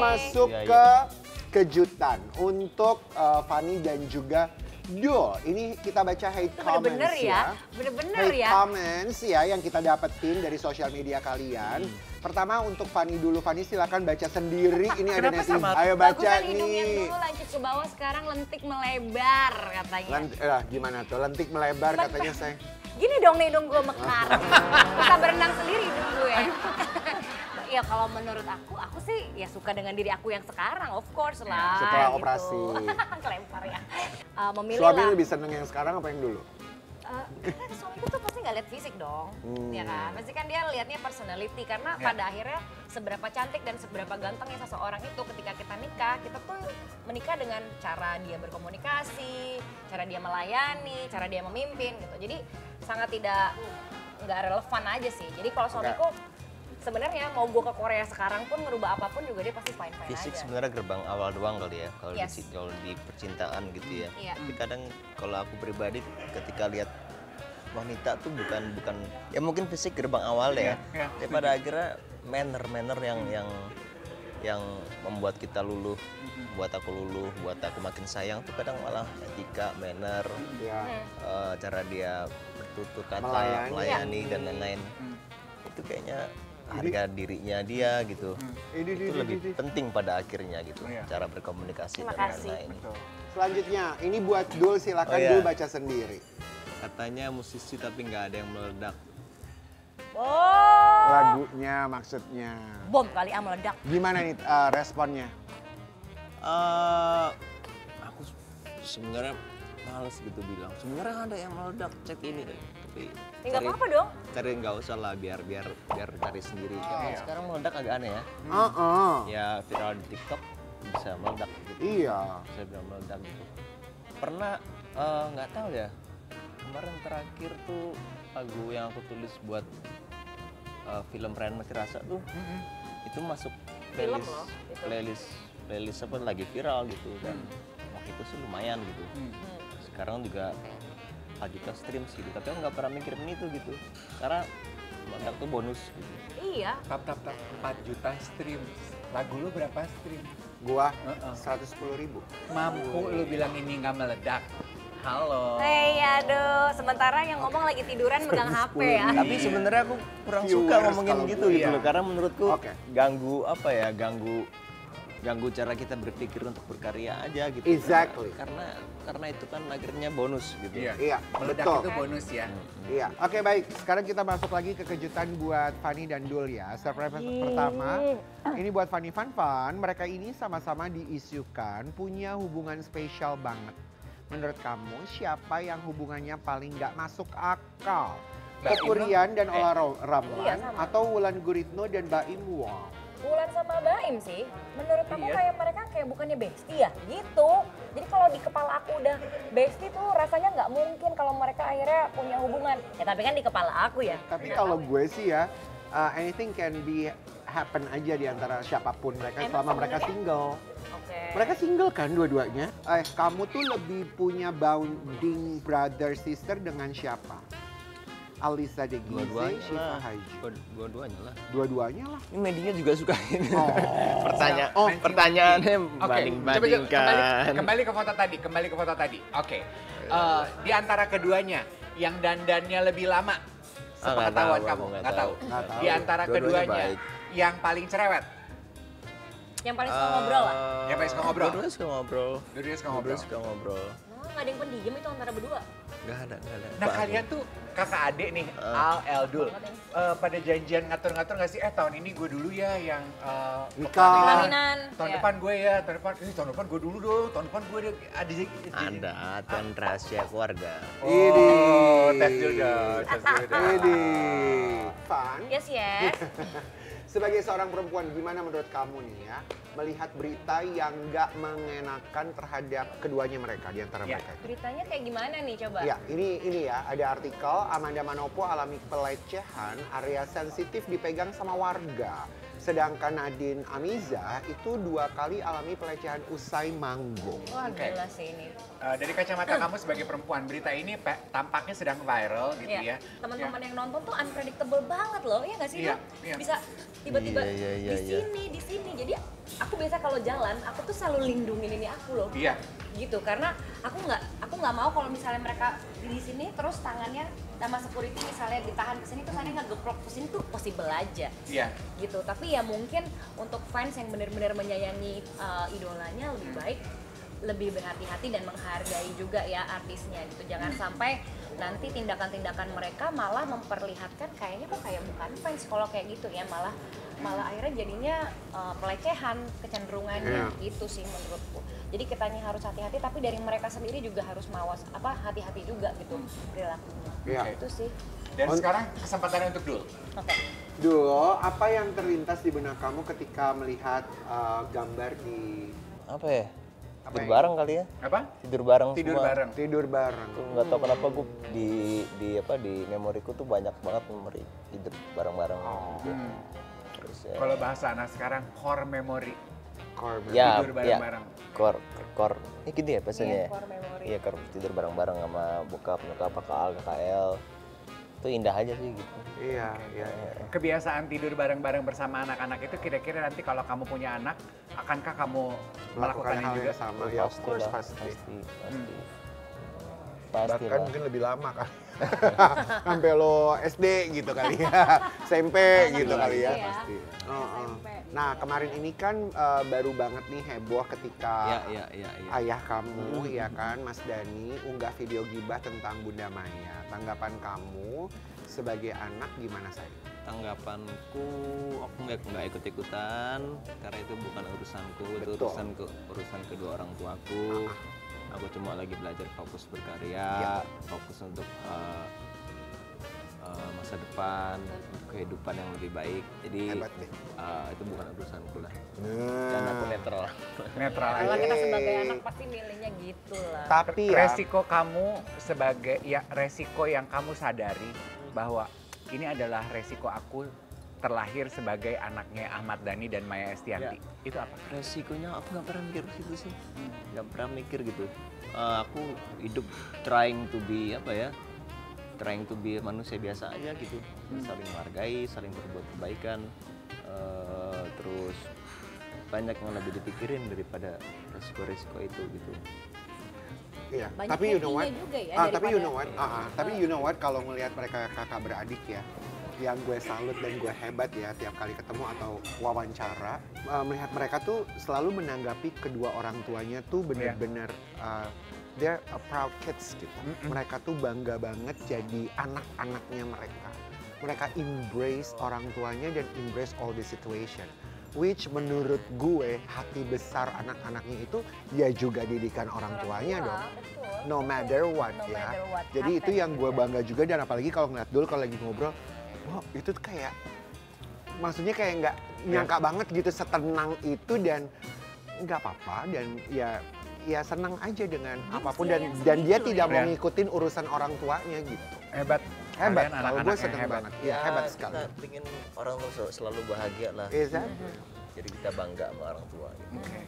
masuk ke kejutan untuk Fanny dan juga Dul. Ini kita baca hate comments bener-bener ya. Hate comments ya yang kita dapetin dari sosial media kalian. Pertama untuk Fanny dulu. Fanny silakan baca sendiri. Ini ada netizen. Ayo baca Bagusan hidungnya nih. dulu lanjut ke bawah, sekarang lentik melebar katanya. Gimana tuh? Lentik melebar katanya saya. Gini dong nih hidung gue mekar. Bisa berenang sendiri hidung gue. Ya kalau menurut aku sih ya suka dengan diri aku yang sekarang, of course lah. Setelah gitu. operasi. Kelempar ya. Memilih Suami lah. lebih seneng yang sekarang apa yang dulu? Kan suamiku tuh pasti nggak lihat fisik dong, ya kan? Pasti kan dia lihatnya personality, karena pada akhirnya seberapa cantik dan seberapa gantengnya seseorang itu ketika kita nikah, kita tuh menikah dengan cara dia berkomunikasi, cara dia melayani, cara dia memimpin gitu. Jadi sangat nggak relevan aja sih. Jadi kalau suamiku sebenarnya mau gue ke Korea sekarang pun ngerubah apapun juga dia pasti fine-fine aja. Fisik sebenarnya gerbang awal doang kali ya kalau Yes. kalau di percintaan gitu ya. Iya. Tapi kadang kalau aku pribadi ketika lihat wanita tuh bukan ya mungkin fisik gerbang awal ya. Tapi pada akhirnya manner yang membuat kita luluh, buat aku luluh, buat aku makin sayang tuh kadang malah etika, manner, cara dia bertutur kata, melayani dan lain-lain. Itu kayaknya harga dirinya dia gitu. Itu lebih penting pada akhirnya gitu, cara berkomunikasi dan lain-lain. Selanjutnya, ini buat Dul, silakan Dul baca sendiri. Katanya musisi tapi nggak ada yang meledak. Oh. Lagunya maksudnya. Bom kali meledak. Gimana nih responnya? Aku sebenarnya males gitu bilang. Sebenarnya ada yang meledak, cek ini deh. Tapi Nggak apa-apa dong. cari nggak usah lah biar cari sendiri. Karena sekarang meledak agak aneh ya. Ya viral di TikTok bisa meledak gitu. Iya. Bisa bilang meledak gitu. Pernah nggak tahu ya. Kemarin terakhir tuh lagu yang aku tulis buat film Ryan Masih Rasa tuh itu masuk playlist apa lagi viral gitu dan waktu itu sih lumayan gitu. Sekarang juga 4 juta stream sih, tapi aku nggak pernah mikirin itu gitu karena meledak tuh bonus gitu. Iya. Tap 4 juta stream. Lagu lu berapa stream? Gua 110.000. Mampu lu bilang ini nggak meledak. Halo. Aduh, sementara yang ngomong lagi tiduran megang HP ya. Tapi sebenarnya aku kurang suka ngomongin gitu gitu loh, karena menurutku ganggu apa ya, ganggu cara kita berpikir untuk berkarya aja gitu. Exactly. Karena itu kan akhirnya bonus gitu. Iya, Meledak betul. itu bonus ya. Iya, oke baik. Sekarang kita masuk lagi ke kejutan buat Fanny dan Dul ya. Surprise pertama, ini buat Fanny Fan. Mereka ini sama-sama diisukan punya hubungan spesial banget. Menurut kamu siapa yang hubungannya paling nggak masuk akal? Pepurian dan Ola Ramlan atau Wulan Guritno dan Baim Wong? Wulan sama Baim sih, menurut aku kayak mereka kayak bukannya bestie ya gitu. Jadi kalau di kepala aku udah bestie tuh rasanya nggak mungkin kalau mereka akhirnya punya hubungan. Ya tapi kan di kepala aku ya. Tapi kalau gue sih ya, anything can be happen aja di antara siapapun mereka selama mereka single. Mereka single kan dua-duanya. Kamu tuh lebih punya bonding brother sister dengan siapa? Alisa de Gize, Syifa Haji. Dua-duanya lah. Dua-duanya lah. Ini media juga suka ini. Oh. Pertanyaannya Oke, banding-bandingkan. kembali ke foto tadi. Oke. Di antara keduanya yang dandannya lebih lama sepengetahuan kamu? Nggak tahu. Di antara keduanya yang paling cerewet? Yang paling suka ngobrol lah. Yang paling suka ngobrol? Dua-duanya suka ngobrol. Dua-duanya suka Dua-duanya ngobrol. suka ngobrol. Nggak ada yang pendiam itu antara berdua. Nggak ada. Nah kalian tuh kakak adik nih, Al, Eldul. Pada janjian ngatur-ngatur nggak sih? Tahun ini gue dulu ya yang nikah. Perkawinan. Tahun depan gue ya, tahun depan gue dulu dong. Tahun depan gue ada Ada aturan rahasia keluarga. Oh, tes dulu dong. Ini. Fan, Yes. sebagai seorang perempuan gimana menurut kamu nih ya? Melihat berita yang nggak mengenakan terhadap keduanya mereka, di antara mereka. Beritanya kayak gimana nih coba? Ya, ini ya, ada artikel Amanda Manopo alami pelecehan, area sensitif dipegang sama warga. Sedangkan Nadine Amiza itu 2 kali alami pelecehan usai manggung. Wah gila sih ini. Dari kacamata kamu sebagai perempuan, berita ini tampaknya sedang viral gitu ya. Teman-teman yang nonton tuh unpredictable banget loh, ya nggak sih? Iya, Dok? iya. Bisa tiba-tiba Iya. di sini. Jadi aku biasa kalau jalan, aku tuh selalu lindungin ini aku loh. Iya. Gitu, karena aku nggak mau kalau misalnya mereka di sini terus tangannya sama security misalnya ditahan ke sini terus aneh ngegeprok ke sini tuh possible aja. Iya. Gitu, tapi ya mungkin untuk fans yang benar-benar menyayangi idolanya lebih baik lebih berhati-hati dan menghargai juga ya artisnya gitu. Jangan sampai nanti tindakan-tindakan mereka malah memperlihatkan kayaknya kok kayak bukan fans kalau kayak gitu ya, malah akhirnya jadinya pelecehan kecenderungannya gitu sih menurutku. Jadi kitanya harus hati-hati, tapi dari mereka sendiri juga harus mawas hati-hati juga gitu perilakunya. Iya. Itu sih. Dan sekarang kesempatannya untuk Dul. Oke. Dul, apa yang terlintas di benak kamu ketika melihat gambar di Apa ya? Apa Tidur yang- bareng kali ya? Apa? Tidur bareng Tidur semua. bareng. tidur bareng? Tuh nggak tahu kenapa gue di memoriku tuh banyak banget memori tidur bareng-bareng. Hmm. Terus ya, Kalau bahasa anak sekarang core memory. Korban. ya, tidur bareng-bareng. Core. Ini gini ya pesannya Iya, ya? core memory. Iya, core tidur bareng-bareng sama bokap, nyokap, kakak, KKL. Itu indah aja sih gitu. Iya, iya. Kebiasaan tidur bareng-bareng bersama anak-anak itu kira-kira nanti kalau kamu punya anak, akankah kamu melakukan Melakukan hal juga? yang sama. Ya, of course, pasti. Pasti Bahkan lah. mungkin lebih lama kali. Sampai lo SD gitu kali ya. SMP gitu kali ya. Iya. Pasti. SMP. Nah, kemarin ini kan baru banget nih heboh ketika Iya. ayah kamu, ya kan, Mas Dani, unggah video gibah tentang Bunda Maya. Tanggapan kamu sebagai anak gimana, sayang? Tanggapanku, aku nggak ikut-ikutan karena itu bukan urusanku, itu Betul. urusan kedua orang tuaku. Aku cuma lagi belajar fokus berkarya, fokus untuk masa depan, kehidupan yang lebih baik. Jadi Hebat deh. itu bukan urusanku lah. Nah, Dan aku netral. Netral Kalau aja. kita sebagai anak pasti milihnya gitu lah. tapi ya, Resiko kamu sebagai, ya resiko yang kamu sadari bahwa ini adalah resiko aku terlahir sebagai anaknya Ahmad Dhani dan Maya Estianty. Itu apa? Resikonya aku nggak pernah mikir ke situ sih, nggak pernah mikir gitu. Aku hidup trying to be manusia biasa aja gitu, saling menghargai, saling berbuat kebaikan, terus banyak yang lebih dipikirin daripada resiko-resiko itu gitu. iya. Banyak Tapi you know what? happy-nya juga ya Tapi you daripada- know what? Tapi you know what? Kalau ngelihat mereka kakak beradik ya, yang gue salut dan gue hebat ya tiap kali ketemu atau wawancara, melihat mereka tuh selalu menanggapi kedua orang tuanya tuh bener-bener they're a proud kids gitu. Mereka tuh bangga banget jadi anak-anaknya mereka. Mereka embrace orang tuanya dan embrace all the situation. Which menurut gue hati besar anak-anaknya itu ya juga didikan orang tuanya dong. Betul. No matter what No ya. matter what Jadi itu happens yang gue juga. bangga juga, dan apalagi kalau ngeliat dulu kalau lagi ngobrol, wah itu tuh kayak, maksudnya kayak nggak nyangka banget gitu setenang itu, dan nggak apa-apa, dan ya senang aja dengan Dia apapun, experience dan dia gitu tidak ya. mau ngikutin urusan orang tuanya gitu. Hebat. Hebat, Kalian kalau gue anak-anak yang seneng hebat. banget. Iya, hebat sekali. Kita pengen orang tua selalu bahagia lah. Is that? Jadi kita bangga sama orang tua. Gitu. Oke.